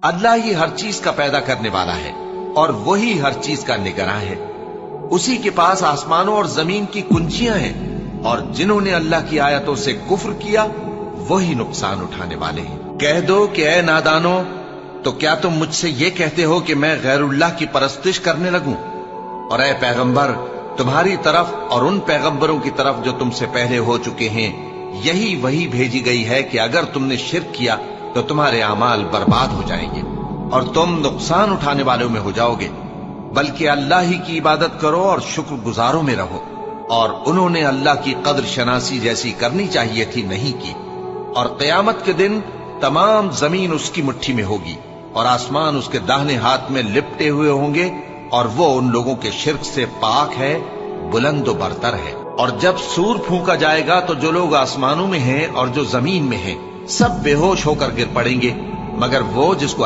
اللہ ہی ہر چیز کا پیدا کرنے والا ہے اور وہی ہر چیز کا نگراں ہے۔ اسی کے پاس آسمانوں اور زمین کی کنجیاں ہیں، اور جنہوں نے اللہ کی آیتوں سے کفر کیا وہی نقصان اٹھانے والے ہیں۔ کہہ دو کہ اے نادانو، تو کیا تم مجھ سے یہ کہتے ہو کہ میں غیر اللہ کی پرستش کرنے لگوں؟ اور اے پیغمبر، تمہاری طرف اور ان پیغمبروں کی طرف جو تم سے پہلے ہو چکے ہیں یہی وہی بھیجی گئی ہے کہ اگر تم نے شرک کیا تو تمہارے اعمال برباد ہو جائیں گے اور تم نقصان اٹھانے والوں میں ہو جاؤ گے، بلکہ اللہ ہی کی عبادت کرو اور شکر گزاروں میں رہو۔ اور انہوں نے اللہ کی قدر شناسی جیسی کرنی چاہیے تھی نہیں کی۔ اور قیامت کے دن تمام زمین اس کی مٹھی میں ہوگی اور آسمان اس کے داہنے ہاتھ میں لپٹے ہوئے ہوں گے، اور وہ ان لوگوں کے شرک سے پاک ہے، بلند و برتر ہے۔ اور جب سور پھونکا جائے گا تو جو لوگ آسمانوں میں ہیں اور جو زمین میں ہیں سب بے ہوش ہو کر گر پڑیں گے، مگر وہ جس کو